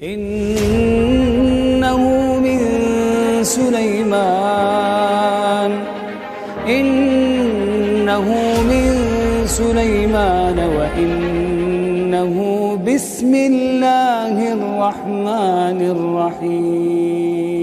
Innahu min Sulaiman wa innahu bismillahirrahmanirrahim.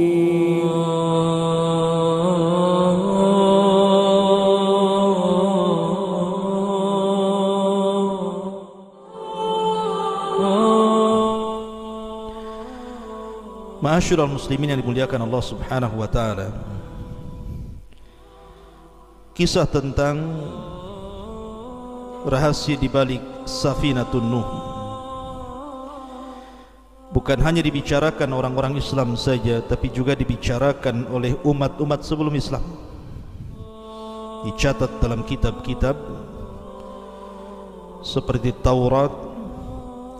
Ma'asyiral muslimin yang dimuliakan Allah Subhanahu wa taala. Kisah tentang rahasia di balik Safinatun Nuh bukan hanya dibicarakan orang-orang Islam saja, tapi juga dibicarakan oleh umat-umat sebelum Islam. Dicatat dalam kitab-kitab seperti Taurat,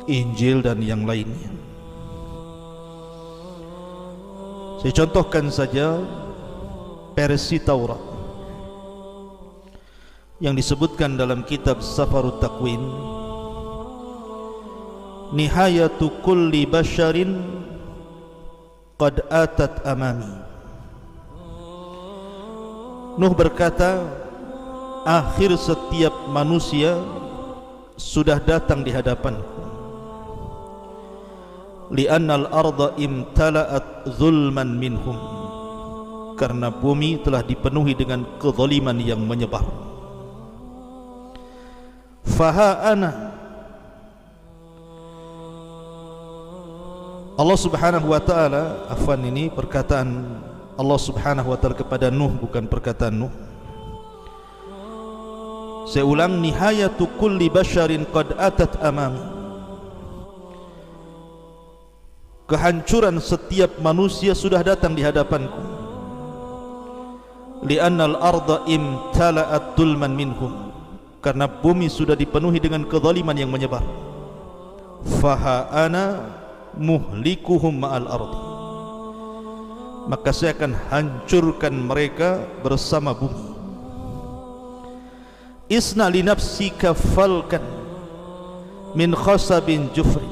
Injil dan yang lainnya. Saya contohkan saja versi Taurat yang disebutkan dalam kitab Safarut Taqwin, nihayatu kulli basharin qad atat amami. Nuh berkata, akhir setiap manusia sudah datang di hadapanku. Li'annal arda imtala'at zulman minhum, karena bumi telah dipenuhi dengan kezaliman yang menyebar. Faha ana, Allah Subhanahu wa taala, afwan, ini perkataan Allah Subhanahu wa taala kepada Nuh, bukan perkataan Nuh. Saya ulang, nihayatu kulli basharin qad atat amami. Kehancuran setiap manusia sudah datang di hadapanku. Li'annal arda imtala'at dulman minhum, karena bumi sudah dipenuhi dengan kezaliman yang menyebar. Faha ana muhlikuhum ma'al ardi, maka saya akan hancurkan mereka bersama bumi. Isna li nafsika falkan min khasabin jufri,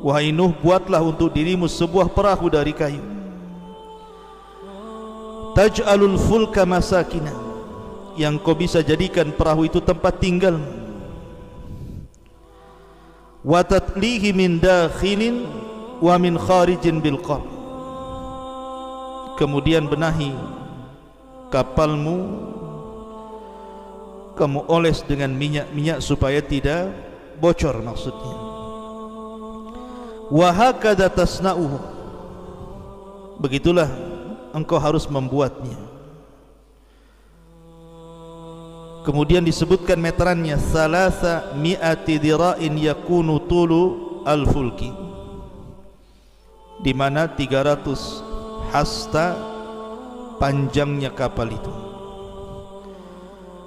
wahai Nuh, buatlah untuk dirimu sebuah perahu dari kayu. Taj'alul fulka masakina, yang kau bisa jadikan perahu itu tempat tinggal. Wa tatlihi min dakhilin wa min kharijin bil qar, kemudian benahi kapalmu, kamu oles dengan minyak-minyak supaya tidak bocor, maksudnya. Wa hakadha tasna'uhu, begitulah engkau harus membuatnya. Kemudian disebutkan meterannya, salasa mi'ati dira'in yakunu tulu al-fulki, di mana 300 hasta panjangnya kapal itu.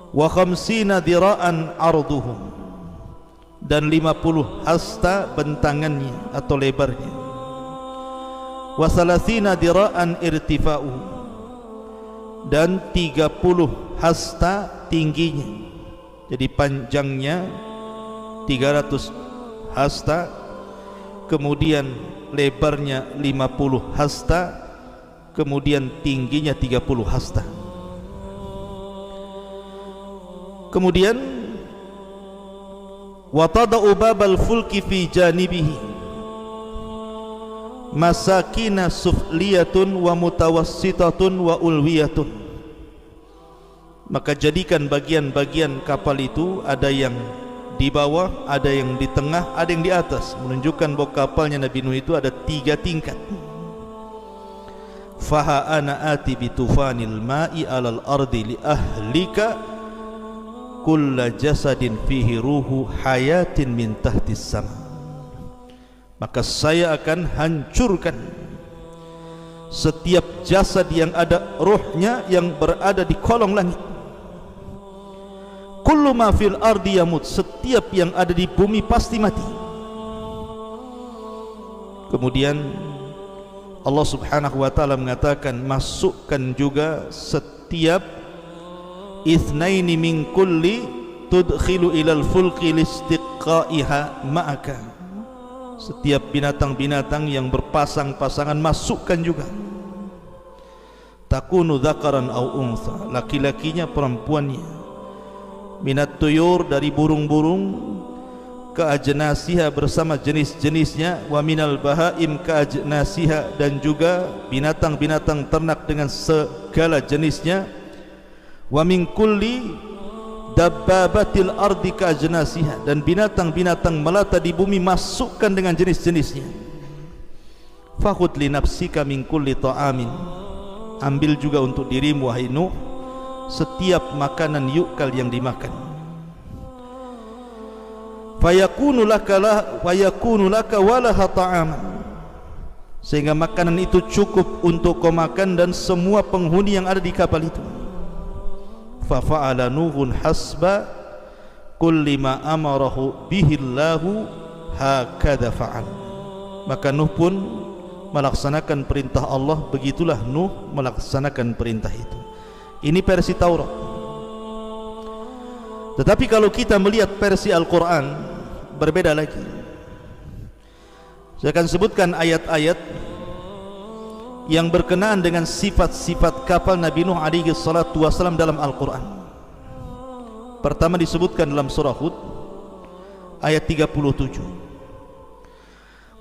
Wa khamsina dira'an arduhum, dan 50 hasta bentangannya atau lebarnya. Wa salasina dira'an irtifa'u, dan 30 hasta tingginya. Jadi panjangnya 300 hasta, kemudian lebarnya 50 hasta, kemudian tingginya 30 hasta. Kemudian wa tada'u babal fulki fi janibihi masakina sufliyatun wa mutawassitatun wa ulwiyatun, maka jadikan bagian-bagian kapal itu, ada yang di bawah, ada yang di tengah, ada yang di atas, menunjukkan bahwa kapalnya Nabi Nuh itu ada 3 tingkat. Faha ana ati bitufanil ma'i alal ardi li ahlika kulla jasadin fihi ruhu hayatin min tahtis sama, maka saya akan hancurkan setiap jasad yang ada rohnya yang berada di kolong langit. Kullu ma fil ardi yamut, setiap yang ada di bumi pasti mati. Kemudian Allah Subhanahu wa taala mengatakan, masukkan juga setiap itsnaini min kulli tudkhilu ilal fulki listiqaiha ma'aka, Setiap binatang-binatang yang berpasang-pasangan masukkan juga. Takunu dzakaran au untha, laki-lakinya perempuannya. Minat tuyur, dari burung-burung, ke ajnasiha bersama jenis-jenisnya, wa minal bahaim ke ajnasiha, dan juga binatang-binatang ternak dengan segala jenisnya, wa min kulli dabbabatil ardi ka ajnasiha, dan binatang-binatang melata di bumi masukkan dengan jenis-jenisnya. Fakhud li nafsika min kulli ta'amin, ambil juga untuk dirimu wahai Nuh setiap makanan yukal yang dimakan. Fayakunu laka walaha ta'aman, sehingga makanan itu cukup untuk kau makan dan semua penghuni yang ada di kapal itu. Fafa'ala Nuhun hasba kulli ma amarahu bihillahu hakadha fa'al, maka Nuh pun melaksanakan perintah Allah. Begitulah Nuh melaksanakan perintah itu. Ini versi Taurat. Tetapi kalau kita melihat versi Al-Quran, berbeda lagi. Saya akan sebutkan ayat-ayat yang berkenaan dengan sifat-sifat kapal Nabi Nuh alaihi salatu wasalam dalam Al-Quran. Pertama disebutkan dalam surah Hud ayat 37,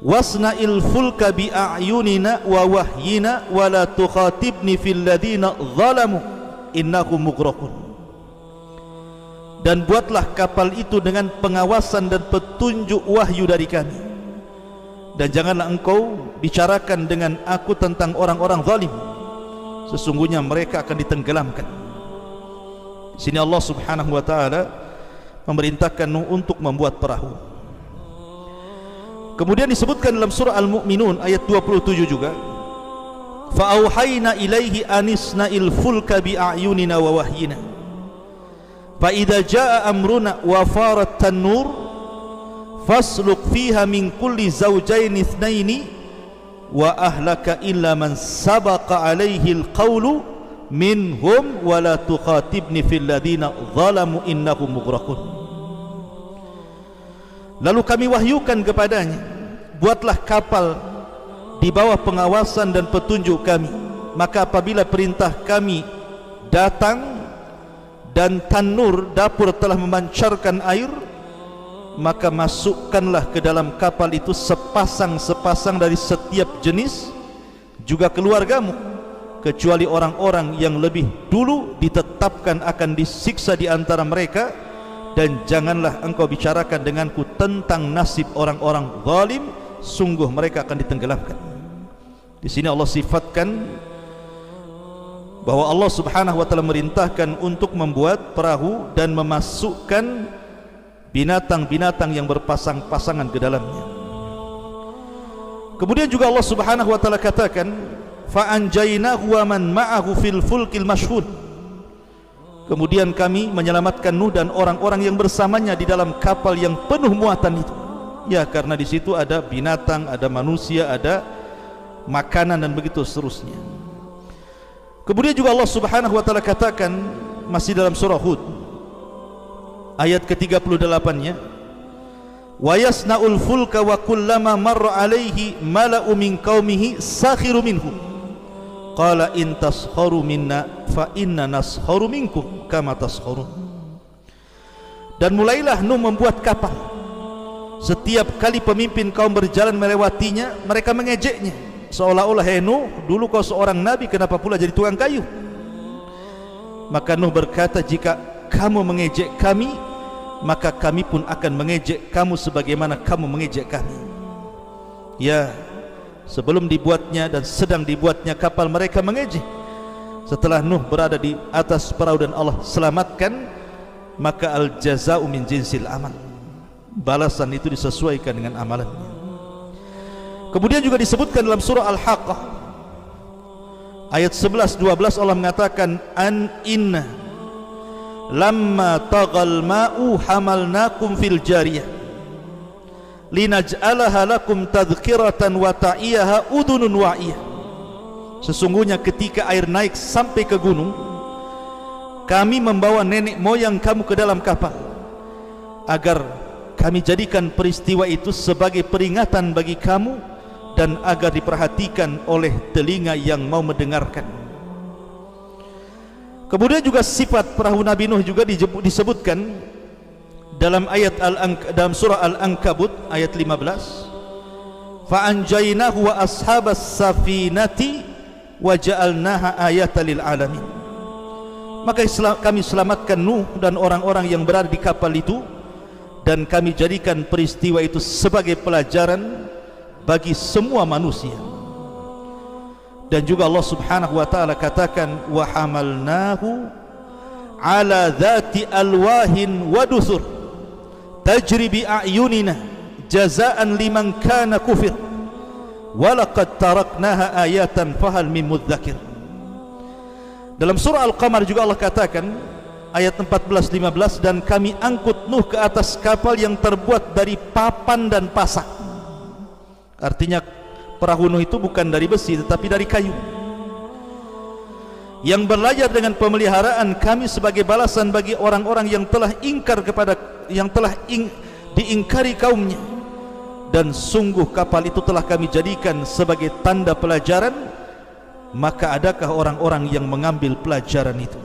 wasna'il fulka bi'ayunina wa wahyina wa la tukhatibni fil ladhina zalamu innahum mughraqun, dan buatlah kapal itu dengan pengawasan dan petunjuk wahyu dari kami, dan janganlah engkau bicarakan dengan aku tentang orang-orang zalim, sesungguhnya mereka akan ditenggelamkan. Di sini Allah Subhanahu wa taala memerintahkan Nuh untuk membuat perahu. Kemudian disebutkan dalam surah Al-Mu'minun ayat 27 juga, fa auhayna ilaihi anisna'il fulka bi a'yunina wa wahyina fa idza jaa amruna wa farat tanur fasluk fiha min kulli zawjayn ithnaini wa ahlaka illa man sabaqa alaihi alqawlu minhum wa la tukhatibni fil ladina zalamu innahum mughraqun. Lalu kami wahyukan kepadanya, buatlah kapal di bawah pengawasan dan petunjuk kami, maka apabila perintah kami datang dan tanur dapur telah memancarkan air, maka masukkanlah ke dalam kapal itu sepasang-sepasang dari setiap jenis, juga keluargamu, kecuali orang-orang yang lebih dulu ditetapkan akan disiksa di antara mereka, dan janganlah engkau bicarakan denganku tentang nasib orang-orang zalim, sungguh mereka akan ditenggelamkan. Di sini Allah sifatkan bahwa Allah Subhanahu wa taala merintahkan untuk membuat perahu dan memasukkan binatang-binatang yang berpasang-pasangan ke dalamnya. Kemudian juga Allah Subhanahu wa taala katakan, fa anjaynahu wa man ma'ahu fil fulkil mashhud, kemudian kami menyelamatkan Nuh dan orang-orang yang bersamanya di dalam kapal yang penuh muatan itu. Ya, karena di situ ada binatang, ada manusia, ada makanan dan begitu seterusnya. Kemudian juga Allah Subhanahu wa taala katakan masih dalam surah Hud ayat ke-38-nya, wa yasna'ul fulka wa kullama marra alaihi mala'u min qaumihi sakhiru minhu qala in taskharu minna fa inna naskharu minkum kama taskharun. Dan mulailah Nuh membuat kapal. Setiap kali pemimpin kaum berjalan melewatinya, mereka mengejeknya, seolah-olah, hei Nuh, dulu kau seorang nabi, kenapa pula jadi tukang kayu? Maka Nuh berkata, jika kamu mengejek kami, maka kami pun akan mengejek kamu sebagaimana kamu mengejek kami. Ya, sebelum dibuatnya dan sedang dibuatnya kapal, mereka mengejek. Setelah Nuh berada di atas perahu dan Allah selamatkan, maka al-jaza'u min jinsil amal, balasan itu disesuaikan dengan amalannya. Kemudian juga disebutkan dalam surah Al-Haqqah ayat 11-12, Allah mengatakan, an inna lamma tagal ma'u hamalnakum fil jariyah linaj'alaha lakum tadhkiratan wa ta'iyaha udunun wa'iyah. Sesungguhnya ketika air naik sampai ke gunung, kami membawa nenek moyang kamu ke dalam kapal agar kami jadikan peristiwa itu sebagai peringatan bagi kamu dan agar diperhatikan oleh telinga yang mau mendengarkan. Kemudian juga sifat perahu Nabi Nuh juga disebutkan dalam dalam surah Al-Ankabut ayat 15. Fa'anjaynahu wa ashabas safinati wa ja'alnaha ayatan lil alamin. Maka kami selamatkan Nuh dan orang-orang yang berada di kapal itu, dan kami jadikan peristiwa itu sebagai pelajaran bagi semua manusia. Dan juga Allah Subhanahu wa taala katakan wa hamalnahu ala dzati alwahin wa dusur tajri bi a'yunina jazaan liman kana kufir wa laqad taraknaha ayatan fahal min mudzakir. Dalam surah Al-Qamar juga Allah katakan ayat 14-15, dan kami angkut Nuh ke atas kapal yang terbuat dari papan dan pasak. Artinya perahu Nuh itu bukan dari besi tetapi dari kayu, yang berlayar dengan pemeliharaan kami sebagai balasan bagi orang-orang yang telah ingkar diingkari kaumnya. Dan sungguh kapal itu telah kami jadikan sebagai tanda pelajaran, maka adakah orang-orang yang mengambil pelajaran itu?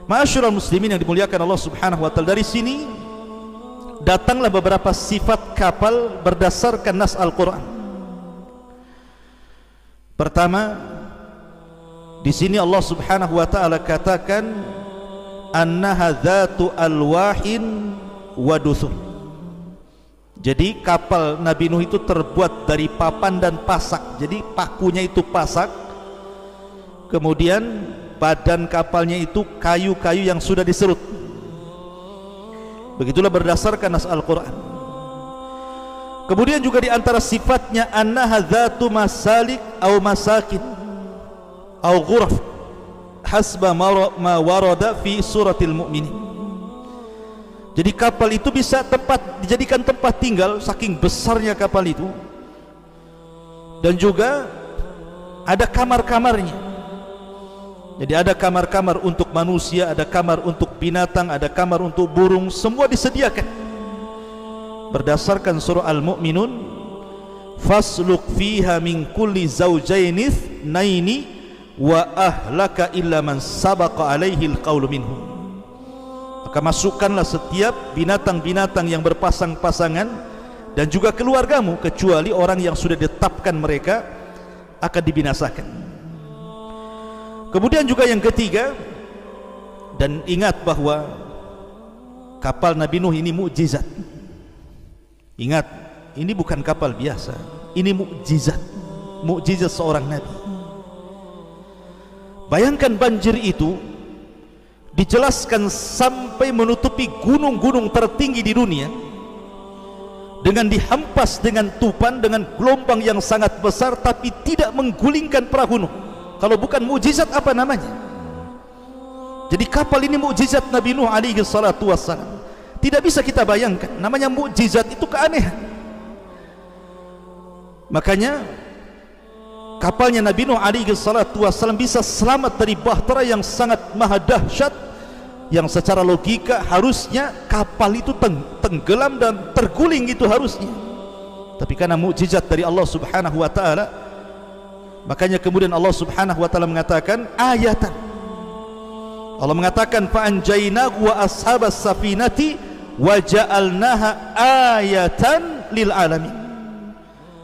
Ma'asyiral muslimin yang dimuliakan Allah Subhanahu wa taala, dari sini datanglah beberapa sifat kapal berdasarkan nas Al-Qur'an. Pertama, di sini Allah Subhanahu wa taala katakan annaha dzatu alwahin wa dusur. Jadi kapal Nabi Nuh itu terbuat dari papan dan pasak. Jadi pakunya itu pasak, kemudian badan kapalnya itu kayu-kayu yang sudah diserut. Begitulah berdasarkan nas Al-Qur'an. Kemudian juga di antara sifatnya annaha dzatu masalik au masakin au ghuraf hasba ma warada fi suratil mu'minin. Jadi kapal itu bisa dijadikan tempat tinggal, saking besarnya kapal itu. Dan juga ada kamar-kamarnya. Jadi ada kamar-kamar untuk manusia, ada kamar untuk binatang, ada kamar untuk burung, semua disediakan. Berdasarkan surah Al-Mu'minun, fasluk fiha min kulli zawjaini itsnaini wa ahlaka illa man sabaqa alaihi alqaulu minhum. Maka masukkanlah setiap binatang-binatang yang berpasang-pasangan dan juga keluargamu, kecuali orang yang sudah ditetapkan mereka akan dibinasakan. Kemudian juga yang ketiga, dan ingat bahwa kapal Nabi Nuh ini mukjizat. Ingat, ini bukan kapal biasa, ini mukjizat, mukjizat seorang nabi. Bayangkan banjir itu dijelaskan sampai menutupi gunung-gunung tertinggi di dunia, dengan dihempas dengan tupan, dengan gelombang yang sangat besar, tapi tidak menggulingkan perahu Nuh. Kalau bukan mukjizat apa namanya? Jadi kapal ini mukjizat Nabi Nuh alaihi salatu wassalam. Tidak bisa kita bayangkan, namanya mukjizat itu keanehan. Makanya kapalnya Nabi Nuh alaihi salatu wassalam bisa selamat dari bahtera yang sangat maha dahsyat, yang secara logika harusnya kapal itu tenggelam dan terguling, itu harusnya. Tapi karena mukjizat dari Allah Subhanahu wa taala, makanya kemudian Allah Subhanahu wa taala mengatakan ayatan. Allah mengatakan fa anjaynahu wa ashabas safinati wa ja'alnaha ayatan lil alamin.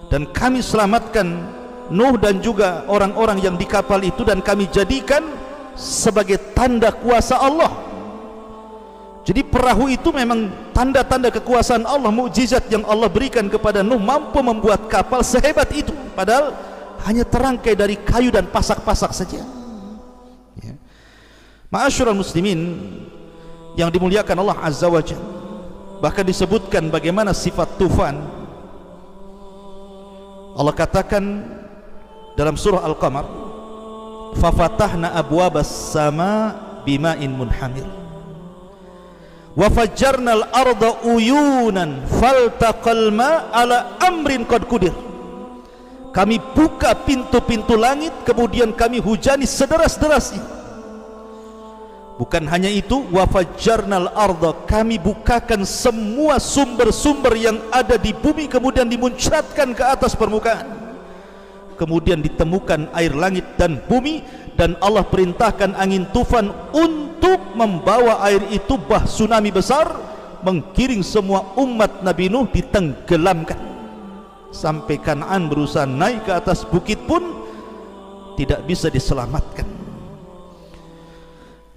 Dan kami selamatkan Nuh dan juga orang-orang yang di kapal itu, dan kami jadikan sebagai tanda kuasa Allah. Jadi perahu itu memang tanda-tanda kekuasaan Allah, mukjizat yang Allah berikan kepada Nuh, mampu membuat kapal sehebat itu, padahal hanya terangkai dari kayu dan pasak-pasak saja. Ya. Ma'asyiral muslimin yang dimuliakan Allah Azza wa Jalla, bahkan disebutkan bagaimana sifat tufan. Allah katakan dalam surah Al-Qamar, fafatahna abwabas sama bima'in munhamir wa fajjarnal arda uyunan faltaqal ma ala amrin qad qudir. Kami buka pintu-pintu langit, kemudian kami hujani sederas-derasnya. Bukan hanya itu, wa fajjarnal arda, kami bukakan semua sumber-sumber yang ada di bumi kemudian dimuncratkan ke atas permukaan. Kemudian ditemukan air langit dan bumi, dan Allah perintahkan angin tufan untuk membawa air itu, bah tsunami besar, menggiring semua umat Nabi Nuh, ditenggelamkan. Sampai Kan'an berusaha naik ke atas bukit pun tidak bisa diselamatkan.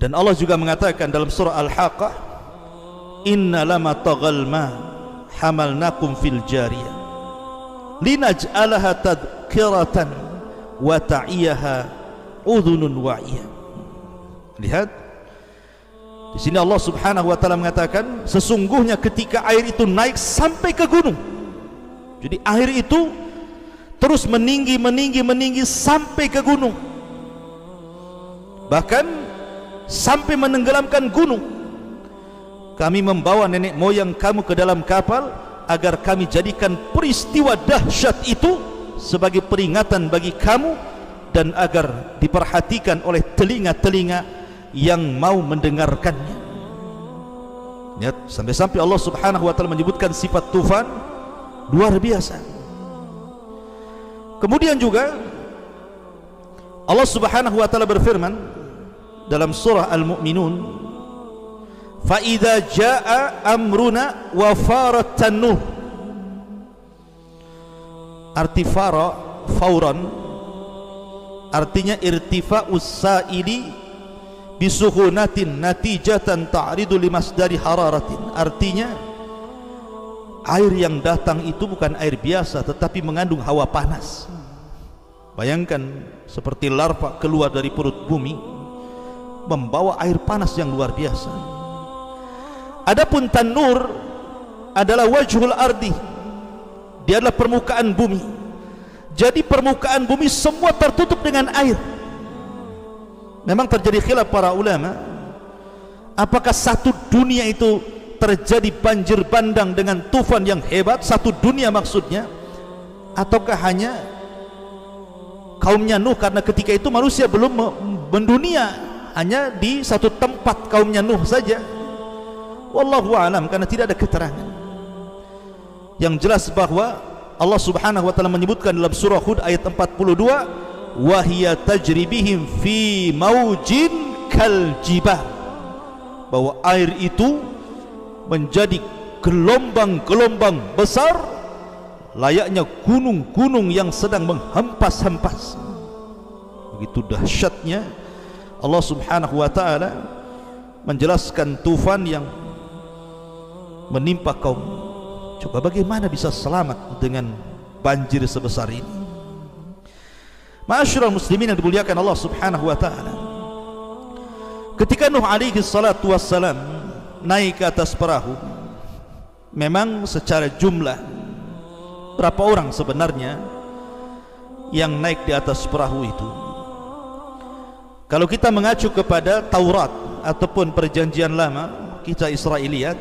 Dan Allah juga mengatakan dalam surah Al-Haqqah, inna lama taghal ma hamalnakum fil jariyah linaj'alaha tadhkiratan wa ta'iyaha udhunun wa'iyah. Lihat di sini Allah Subhanahu wa taala mengatakan, sesungguhnya ketika air itu naik sampai ke gunung, jadi air itu terus meninggi sampai ke gunung, bahkan sampai menenggelamkan gunung. Kami membawa nenek moyang kamu ke dalam kapal agar kami jadikan peristiwa dahsyat itu sebagai peringatan bagi kamu, dan agar diperhatikan oleh telinga-telinga yang mau mendengarkannya. Lihat, sampai-sampai Allah Subhanahu wa taala menyebutkan sifat tufan luar biasa. Kemudian juga Allah Subhanahu wa taala berfirman dalam surah Al-Mu'minun, fa idza jaa amruna wa farat tanuh. Arti fara, fauran, artinya irtifa'us sa'ili bisuhunatin natijatan ta'ridu limasdari hararatin. Artinya air yang datang itu bukan air biasa, tetapi mengandung hawa panas. Bayangkan seperti larva keluar dari perut bumi membawa air panas yang luar biasa. Adapun tanur adalah wajhul ardi, dia adalah permukaan bumi. Jadi permukaan bumi semua tertutup dengan air. Memang terjadi khilaf para ulama, apakah satu dunia itu terjadi banjir bandang dengan tufan yang hebat, satu dunia maksudnya, ataukah hanya kaumnya Nuh, karena ketika itu manusia belum mendunia, hanya di satu tempat kaumnya Nuh saja. Wallahu a'lam, karena tidak ada keterangan. Yang jelas bahwa Allah Subhanahu wa taala menyebutkan dalam surah Hud ayat 42, wa hiya tajri bihim fi maujin kal jibal, bahwa air itu menjadi gelombang-gelombang besar layaknya gunung-gunung yang sedang menghempas-hempas. Begitu dahsyatnya Allah Subhanahu wa taala menjelaskan tufan yang menimpa kaum. Coba bagaimana bisa selamat dengan banjir sebesar ini? Ma'asyiral muslimin yang dimuliakan Allah Subhanahu wa taala, ketika Nuh alaihi salatu wassalam naik ke atas perahu, memang secara jumlah berapa orang sebenarnya yang naik di atas perahu itu? Kalau kita mengacu kepada Taurat ataupun perjanjian lama, kita Israiliyat,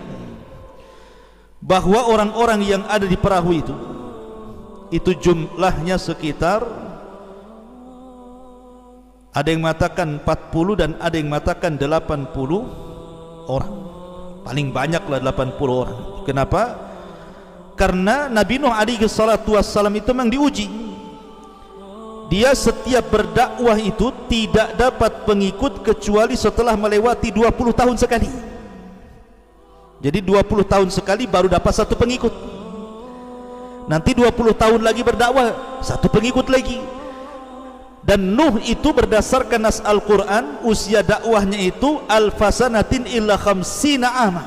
bahwa orang-orang yang ada di perahu itu jumlahnya sekitar, ada yang mengatakan 40 dan ada yang mengatakan 80 orang. Paling banyaklah 80 orang. Kenapa? Karena Nabi Nuh alaihi salatu wassalam itu memang diuji. Dia setiap berdakwah itu tidak dapat pengikut kecuali setelah melewati 20 tahun sekali. Jadi 20 tahun sekali baru dapat satu pengikut. Nanti 20 tahun lagi berdakwah, satu pengikut lagi. Dan Nuh itu berdasarkan nas Al-Quran, usia dakwahnya itu alfasanatin illa khamsina ama,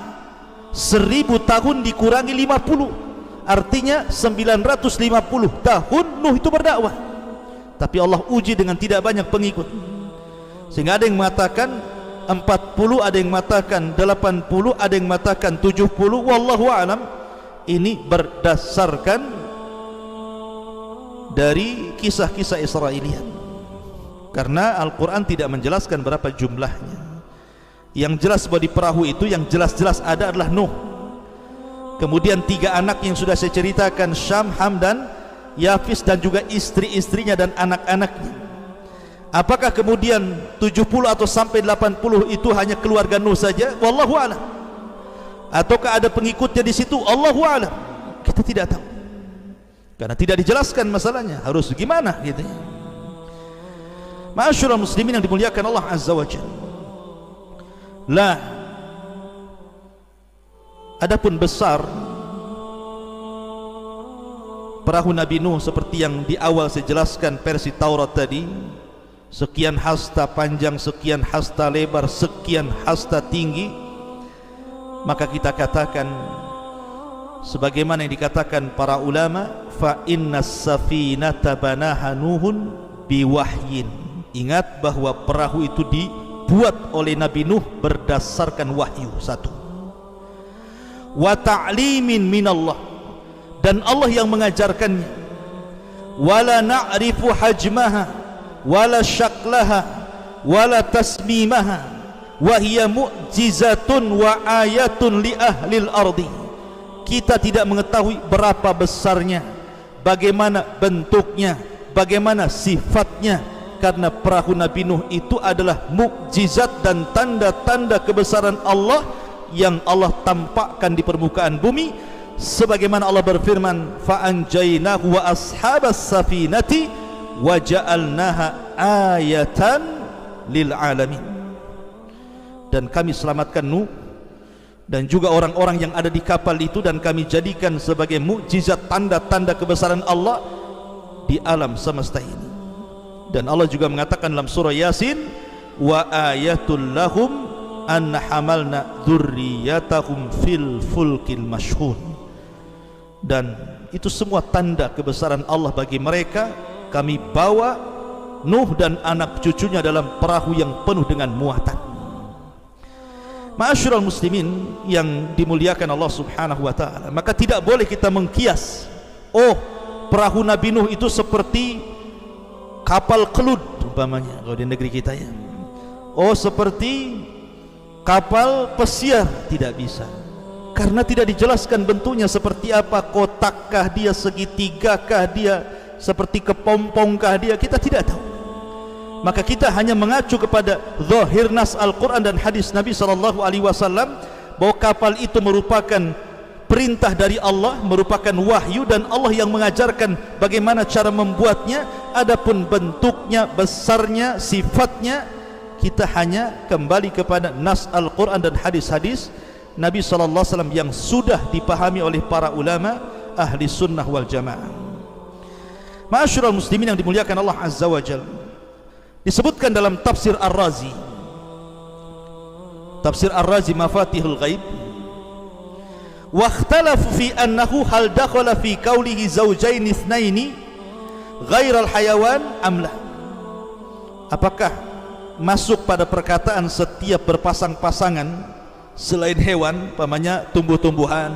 1000 tahun dikurangi 50, artinya 950 tahun Nuh itu berdakwah. Tapi Allah uji dengan tidak banyak pengikut, sehingga ada yang mengatakan 40, ada yang mengatakan 80, ada yang mengatakan 70. Wallahu a'lam. Ini berdasarkan dari kisah-kisah Israiliyat, karena Al-Quran tidak menjelaskan berapa jumlahnya. Yang jelas bahwa di perahu itu yang jelas-jelas ada adalah Nuh, kemudian 3 anak yang sudah saya ceritakan, Syam, Ham dan Yafis, dan juga istri-istrinya dan anak-anaknya. Apakah kemudian 70 atau sampai 80 itu hanya keluarga Nuh saja? Wallahu a'lam. Ataukah ada pengikutnya di situ? Allahu a'lam. Kita tidak tahu. Karena tidak dijelaskan masalahnya. Harus gimana gitu ya. Ma'asyiral muslimin yang dimuliakan Allah Azza wa Jalla. Lah, adapun besar perahu Nabi Nuh seperti yang di awal saya jelaskan versi Taurat tadi, sekian hasta panjang, sekian hasta lebar, sekian hasta tinggi, maka kita katakan sebagaimana yang dikatakan para ulama, fa innas safinata banaha Nuhun biwahyin. Ingat bahwa perahu itu dibuat oleh Nabi Nuh berdasarkan wahyu. Satu, wa ta'limin minallah, dan Allah yang mengajarkannya. Wala na'rifu hajmaha wala syaklaha wala tasmimaha wa hiya mu'jizatun wa ayatun li ahlil ardi. Kita tidak mengetahui berapa besarnya, bagaimana bentuknya, bagaimana sifatnya, karena perahu Nabi Nuh itu adalah mukjizat dan tanda-tanda kebesaran Allah yang Allah tampakkan di permukaan bumi, sebagaimana Allah berfirman, fa anjaynahu wa ashabas safinati wa ja'alnaha ayatan lil alamin. Dan kami selamatkan Nuh dan juga orang-orang yang ada di kapal itu, dan kami jadikan sebagai mukjizat, tanda-tanda kebesaran Allah di alam semesta ini. Dan Allah juga mengatakan dalam surah Yasin, wa ayatul lahum an hamalna dzurriyyatahum fil fulkil mashhun. Dan itu semua tanda kebesaran Allah bagi mereka. Kami bawa Nuh dan anak cucunya dalam perahu yang penuh dengan muatan. Ma'asyiral muslimin yang dimuliakan Allah Subhanahu wa taala, maka tidak boleh kita mengkias, oh perahu Nabi Nuh itu seperti kapal kelud umpamanya kalau di negeri kita ya, oh seperti kapal pesiar. Tidak bisa, karena tidak dijelaskan bentuknya seperti apa, kotakkah dia, segitigakah dia, seperti kepompongkah dia, kita tidak tahu. Maka kita hanya mengacu kepada zahir nas Al-Quran dan hadis Nabi SAW, bahwa kapal itu merupakan perintah dari Allah, merupakan wahyu, dan Allah yang mengajarkan bagaimana cara membuatnya. Adapun bentuknya, besarnya, sifatnya, kita hanya kembali kepada nas Al-Quran dan hadis-hadis Nabi SAW yang sudah dipahami oleh para ulama ahli sunnah wal jamaah. Ma'asyiral muslimin yang dimuliakan Allah Azza wa Jalla, disebutkan dalam tafsir Ar-Razi, tafsir Ar-Razi Mafatihul Ghaib, wa ikhtalafu fi annahu hal dakhala fi qawlihi zawjaini itsnaini ghairal hayawan amla. Apakah masuk pada perkataan setiap berpasang-pasangan selain hewan, pamannya tumbuh-tumbuhan,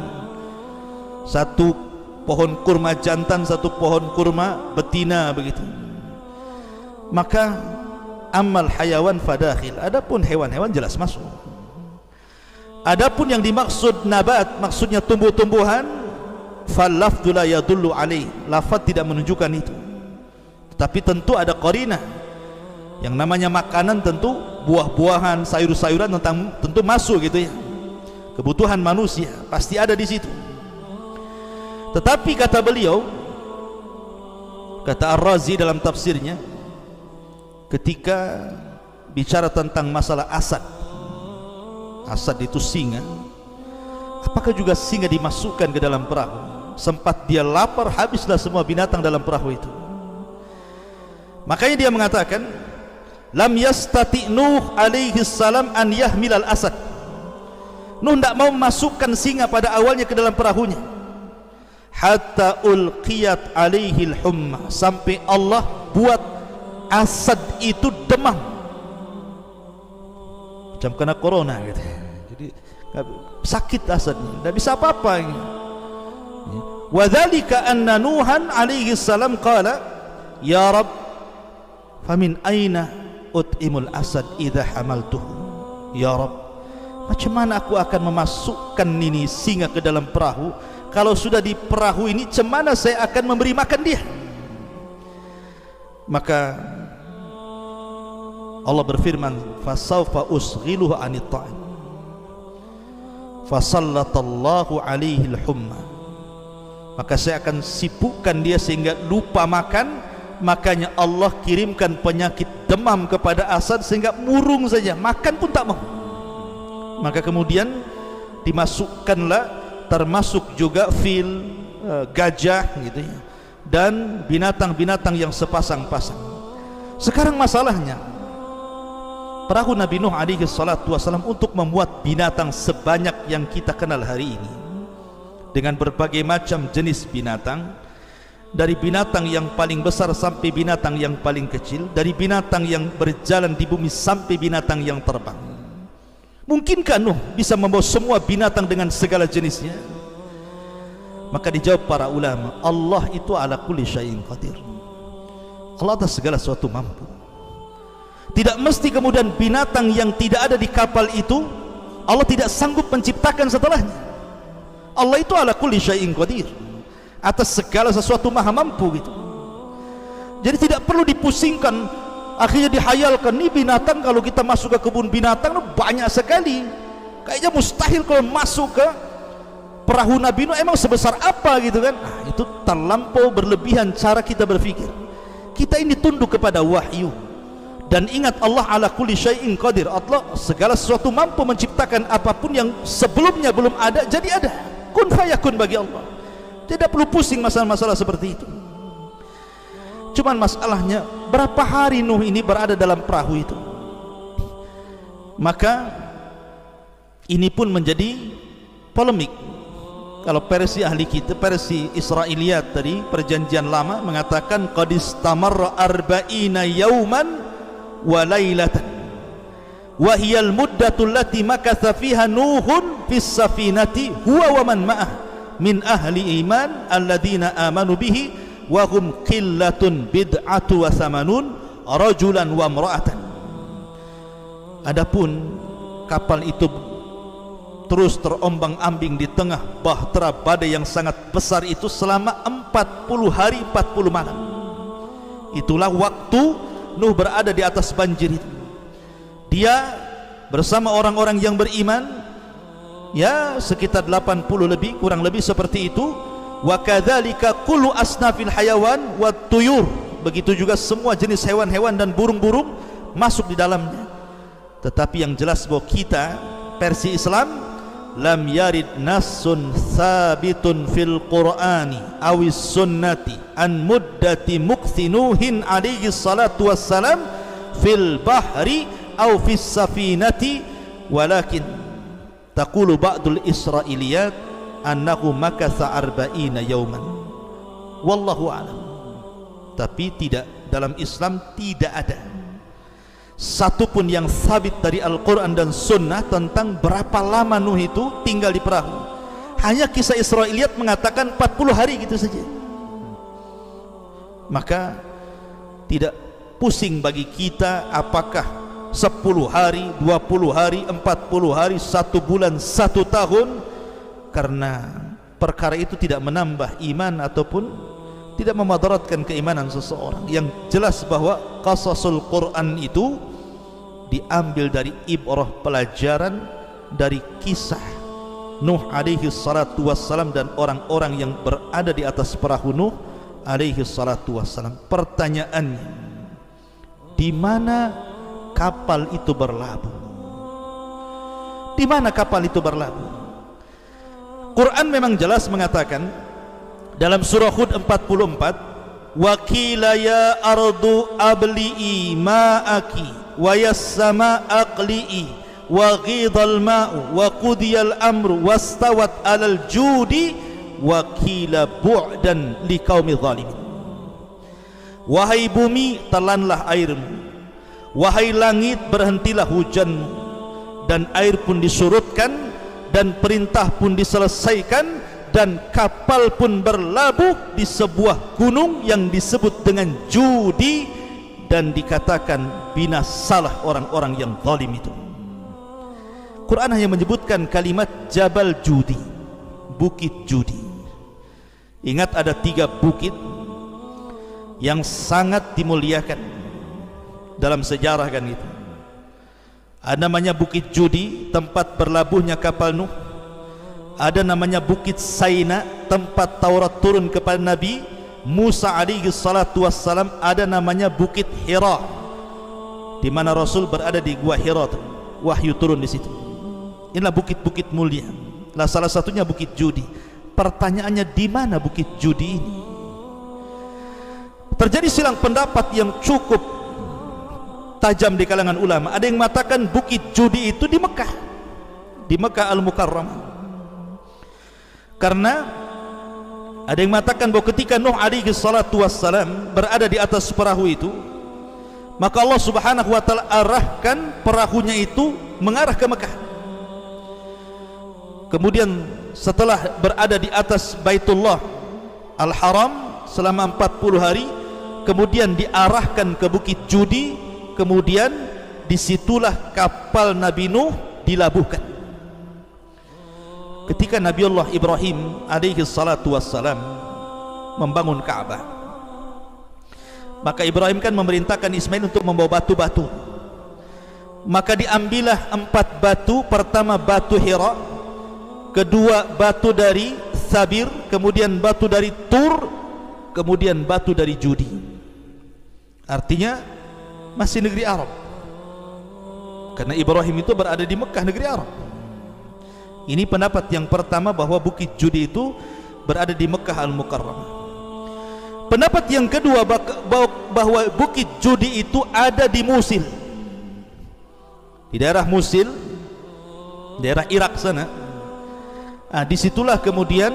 satu pohon kurma jantan, satu pohon kurma betina, begitu. Maka amal hayawan fadakhil, adapun hewan-hewan jelas masuk. Adapun yang dimaksud nabat, maksudnya tumbuh-tumbuhan, falafdhu la yadullu alaih, lafaz tidak menunjukkan itu. Tetapi tentu ada qarinah, yang namanya makanan tentu buah-buahan, sayur-sayuran tentu masuk gitu ya. Kebutuhan manusia pasti ada di situ. Tetapi kata beliau, kata Ar-Razi dalam tafsirnya, ketika bicara tentang masalah asad, asad itu singa, apakah juga singa dimasukkan ke dalam perahu? Sempat dia lapar, habislah semua binatang dalam perahu itu. Makanya dia mengatakan, lam yastati Nuh alaihi salam an yahmil al asad. Nuh tidak mau memasukkan singa pada awalnya ke dalam perahunya, hatta ulqiyat alaihi al humma, sampai Allah buat asad itu demam, macam kena corona gitu. Jadi sakit asadnya, tidak bisa apa-apa. Wa dzalika anna Nuhan alaihi salam qala ya Rabb famin aina ut'imul asad idza hamaltuhu. Ya Rabb, macam mana aku akan memasukkan ini singa ke dalam perahu? Kalau sudah di perahu ini, macam mana saya akan memberi makan dia? Maka Allah berfirman, fasawfa usghiluhu anit ta'am fasallatallahu alaihi al-humma, maka saya akan sibukkan dia sehingga lupa makan. Makanya Allah kirimkan penyakit demam kepada Asad sehingga murung saja, makan pun tak mau. Maka kemudian dimasukkanlah termasuk juga fil, gajah gitu ya, dan binatang-binatang yang sepasang-pasang. Sekarang masalahnya, perahu Nabi Nuh alaihi salatu wasalam untuk memuat binatang sebanyak yang kita kenal hari ini, dengan berbagai macam jenis binatang, dari binatang yang paling besar sampai binatang yang paling kecil, dari binatang yang berjalan di bumi sampai binatang yang terbang. Mungkinkah Nuh bisa membawa semua binatang dengan segala jenisnya? Maka dijawab para ulama, Allah itu ala kulli syai'in qadir. Allah atas segala sesuatu mampu. Tidak mesti kemudian binatang yang tidak ada di kapal itu Allah tidak sanggup menciptakan setelahnya. Allah itu ala kulli syai'in qadir, atas segala sesuatu maha mampu gitu. Jadi tidak perlu dipusingkan, akhirnya dihayalkan, nih binatang kalau kita masuk ke kebun binatang banyak sekali, kayaknya mustahil kalau masuk ke perahu Nabi Nuh, emang sebesar apa gitu kan. Nah, itu terlampau berlebihan cara kita berpikir. Kita ini tunduk kepada wahyu, dan ingat Allah ala kulli syai'in qadir. Allah segala sesuatu mampu menciptakan apapun yang sebelumnya belum ada jadi ada, kun fayakun bagi Allah. Tidak perlu pusing masalah-masalah seperti itu. Cuman masalahnya, berapa hari Nuh ini berada dalam perahu itu? Maka ini pun menjadi polemik. Kalau versi ahli kita, versi Israiliyat tadi, perjanjian lama mengatakan qad istamarra arba'ina yawman wa lailatan wa hiyal muddatu allati makatha fiha Nuhun fis safinati huwa wa man ma'ah min ahli iman alladina amanu bihi wa hum qillatun bid'atu wa samanun rajulan wa imra'atan. Adapun kapal itu terus terombang-ambing di tengah bahtera badai yang sangat besar itu selama 40 hari 40 malam. Itulah waktu Nuh berada di atas banjir itu. Dia bersama orang-orang yang beriman, ya sekitar 80 lebih, kurang lebih seperti itu. Wa kadzalika kullu asnafil hayawan wa tuyur, begitu juga semua jenis hewan-hewan dan burung-burung masuk di dalamnya. Tetapi yang jelas bahwa kita versi Islam, lam yarid nassun sabitun fil qur'ani awis sunnati an muddati mukthinuhin alaihi salatu wassalam fil bahri aw fis safinati, walakin taqulu ba'dul israiliyat annahu makatha arba'ina yawman wallahu a'lam. Tapi tidak, dalam Islam tidak ada satupun yang sabit dari Al-Quran dan Sunnah tentang berapa lama Nuh itu tinggal di perahu. Hanya kisah Israiliyat mengatakan 40 hari gitu saja. Maka tidak pusing bagi kita apakah 10 hari, 20 hari, 40 hari, 1 bulan, 1 tahun, karena perkara itu tidak menambah iman ataupun tidak memadaratkan keimanan seseorang. Yang jelas bahwa qasasul Quran itu diambil dari ibrah, pelajaran dari kisah Nuh alaihi salatu wassalam dan orang-orang yang berada di atas perahu Nuh alaihi salatu wassalam. Pertanyaannya, di mana kapal itu berlabuh? Di mana kapal itu berlabuh? Quran memang jelas mengatakan dalam surah Hud 44, wa qila ya ardu abli'i ma'aki wa yassama aqli'i wa ghidal ma'u wa qudiyal amru wastawat alal judi wa qila bu'dan liqaumi zalimin. Wahai bumi, telanlah airmu, wahai langit, berhentilah hujanmu, dan air pun disurutkan dan perintah pun diselesaikan, dan kapal pun berlabuh di sebuah gunung yang disebut dengan Judi, dan dikatakan binasalah orang-orang yang zalim itu. Quran hanya menyebutkan kalimat Jabal Judi, Bukit Judi. Ingat ada 3 bukit yang sangat dimuliakan. dalam sejarah kan itu. Ada namanya Bukit Judi, tempat berlabuhnya kapal Nuh. Ada namanya Bukit Saina, tempat Taurat turun kepada Nabi Musa alaihi salatu wassalam. Ada namanya Bukit Hira, di mana Rasul berada di gua Hira, wahyu turun di situ. Inilah bukit-bukit mulia. Lah salah satunya Bukit Judi. Pertanyaannya, di mana Bukit Judi ini? Terjadi silang pendapat yang cukup tajam di kalangan ulama. Ada yang mengatakan Bukit Judi itu di Mekah, di Mekah Al-Mukarramah. Karena ada yang mengatakan bahwa ketika Nuh alaihi salatu wassalam berada di atas perahu itu, maka Allah subhanahu wa ta'ala arahkan perahunya itu mengarah ke Mekah. Kemudian setelah berada di atas Baitullah Al-Haram selama 40 hari, kemudian diarahkan ke Bukit Judi. Kemudian disitulah kapal Nabi Nuh dilabuhkan. Ketika Nabi Allah Ibrahim alaihi salatu wassalam membangun Ka'bah, maka Ibrahim kan memerintahkan Ismail untuk membawa batu-batu. Maka diambillah 4 batu. Pertama batu Hira, kedua batu dari Sabir, kemudian batu dari Tur, kemudian batu dari Judi. Artinya masih negeri Arab, karena Ibrahim itu berada di Mekah, negeri Arab. Ini pendapat yang pertama, bahwa Bukit Judi itu berada di Mekah Al-Mukarramah. Pendapat yang kedua, bahwa Bukit Judi itu ada di Musil, di daerah Musil, daerah Irak sana. Disitulah kemudian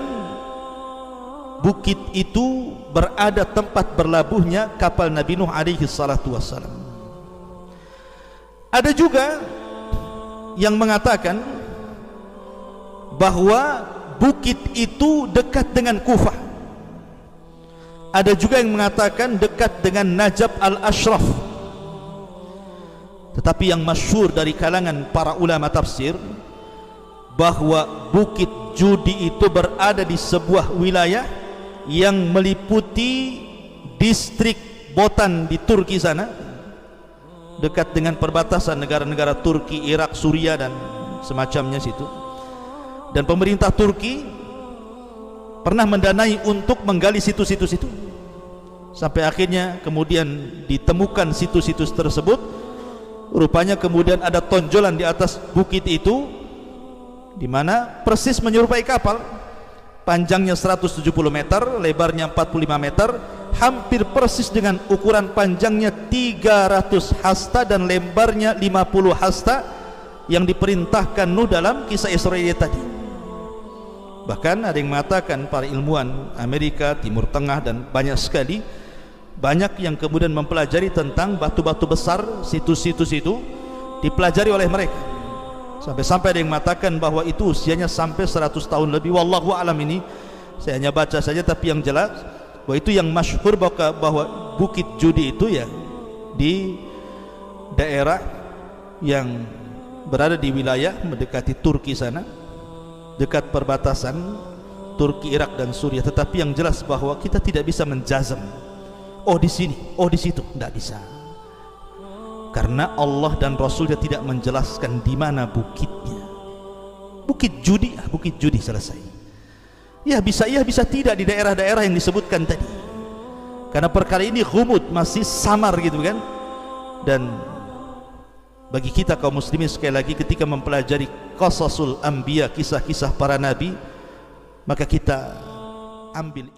bukit itu berada tempat berlabuhnya kapal Nabi Nuh alaihi salatu wassalam. Ada juga yang mengatakan bahwa bukit itu dekat dengan Kufah. Ada juga yang mengatakan dekat dengan Najab al-Ashraf. Tetapi yang masyhur dari kalangan para ulama tafsir, bahwa Bukit Judi itu berada di sebuah wilayah yang meliputi distrik Botan di Turki sana, dekat dengan perbatasan negara-negara Turki, Irak, Suria dan semacamnya situ. Dan pemerintah Turki pernah mendanai untuk menggali situs-situs itu, sampai akhirnya kemudian ditemukan situs-situs tersebut. Rupanya kemudian ada tonjolan di atas bukit itu, di mana persis menyerupai kapal. Panjangnya 170 meter, lebarnya 45 meter, hampir persis dengan ukuran panjangnya 300 hasta dan lebarnya 50 hasta yang diperintahkan Nuh dalam kisah Israel tadi. Bahkan ada yang mengatakan, para ilmuwan Amerika, Timur Tengah dan banyak sekali, banyak yang kemudian mempelajari tentang batu-batu besar, situs-situs itu dipelajari oleh mereka. Sampai-sampai ada yang mengatakan bahwa itu usianya sampai 100 tahun lebih. Wallahu alam, ini saya hanya baca saja, tapi yang jelas bahwa itu yang masyhur, bahwa Bukit Judi itu ya di daerah yang berada di wilayah mendekati Turki sana, dekat perbatasan Turki, Irak dan Suria. Tetapi yang jelas bahwa kita tidak bisa menjazam, oh di sini, oh di situ, tidak bisa. Karena Allah dan Rasulnya tidak menjelaskan di mana bukitnya. Bukit Judi, Bukit Judi, selesai. Ya bisa tidak di daerah-daerah yang disebutkan tadi. Karena perkara ini ghumud, masih samar gitu kan. Dan bagi kita kaum muslimin, sekali lagi, ketika mempelajari qasasul anbiya, kisah-kisah para nabi, maka kita ambil